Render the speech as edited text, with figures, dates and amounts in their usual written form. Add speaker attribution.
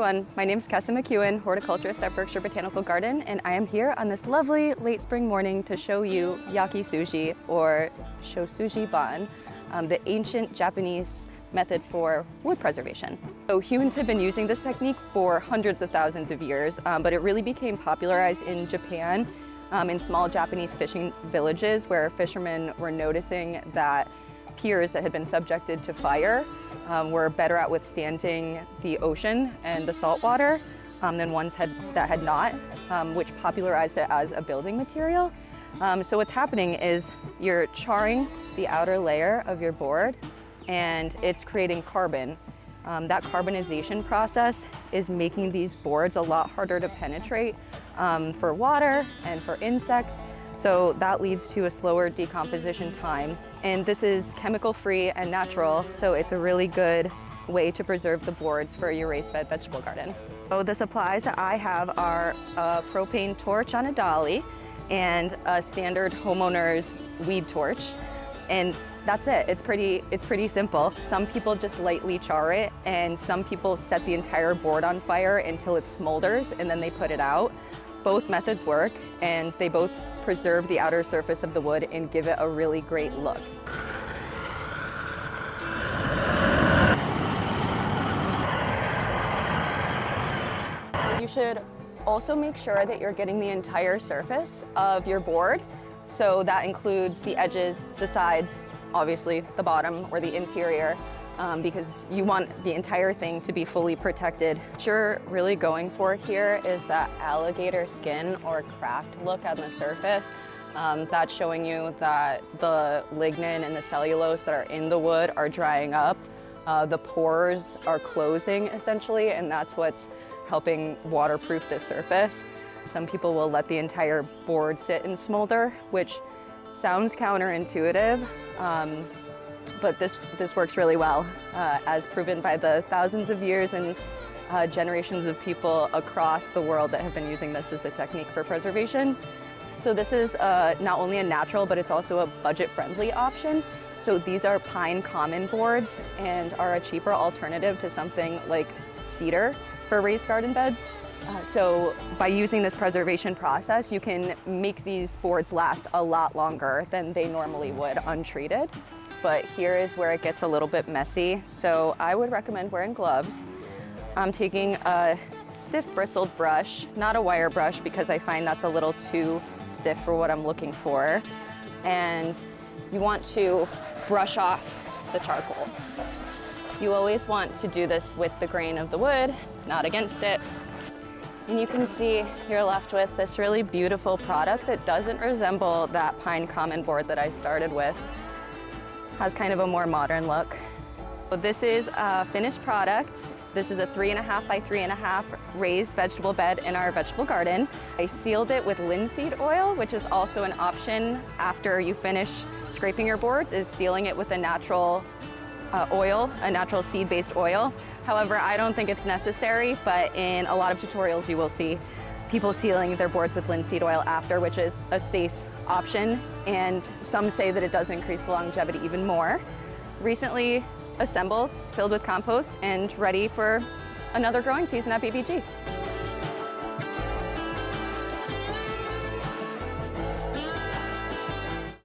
Speaker 1: everyone, my name is Kessa McEwen, horticulturist at Berkshire Botanical Garden, and I am here on this lovely late spring morning to show you Yakisugi, or Shou Sugi Ban, the ancient Japanese method for wood preservation. So humans have been using this technique for hundreds of thousands of years, but it really became popularized in Japan in small Japanese fishing villages where fishermen were noticing that piers that had been subjected to fire were better at withstanding the ocean and the salt water than ones that had not, which popularized it as a building material. So what's happening is you're charring the outer layer of your board, and it's creating carbon. That carbonization process is making these boards a lot harder to penetrate for water and for insects. So that leads to a slower decomposition time. And this is chemical-free and natural, so it's a really good way to preserve the boards for your raised bed vegetable garden. So the supplies that I have are a propane torch on a dolly and a standard homeowner's weed torch. And that's it. It's pretty simple. Some people just lightly char it, and some people set the entire board on fire until it smolders, and then they put it out. Both methods work, and they both preserve the outer surface of the wood and give it a really great look. You should also make sure that you're getting the entire surface of your board. So that includes the edges, the sides, obviously the bottom or the interior, because you want the entire thing to be fully protected. What you're really going for here is that alligator skin or cracked look on the surface. That's showing you that the lignin and the cellulose that are in the wood are drying up. The pores are closing essentially, and that's what's helping waterproof the surface. Some people will let the entire board sit and smolder, which sounds counterintuitive, but this works really well, as proven by the thousands of years and generations of people across the world that have been using this as a technique for preservation. So this is not only a natural, but it's also a budget-friendly option. So these are pine common boards and are a cheaper alternative to something like cedar for raised garden beds. So by using this preservation process, you can make these boards last a lot longer than they normally would untreated. But here is where it gets a little bit messy. So I would recommend wearing gloves. I'm taking a stiff bristled brush, not a wire brush, because I find that's a little too stiff for what I'm looking for. And you want to brush off the charcoal. You always want to do this with the grain of the wood, not against it. And you can see you're left with this really beautiful product that doesn't resemble that pine common board that I started with. Has kind of a more modern look. So this is a finished product. This is a 3.5 by 3.5 raised vegetable bed in our vegetable garden. I sealed it with linseed oil, which is also an option after you finish scraping your boards, is sealing it with a natural oil, a natural seed-based oil. However, I don't think it's necessary, but in a lot of tutorials you will see people sealing their boards with linseed oil after, which is a safe option, and some say that it does increase the longevity even more. Recently assembled, filled with compost, and ready for another growing season at BBG.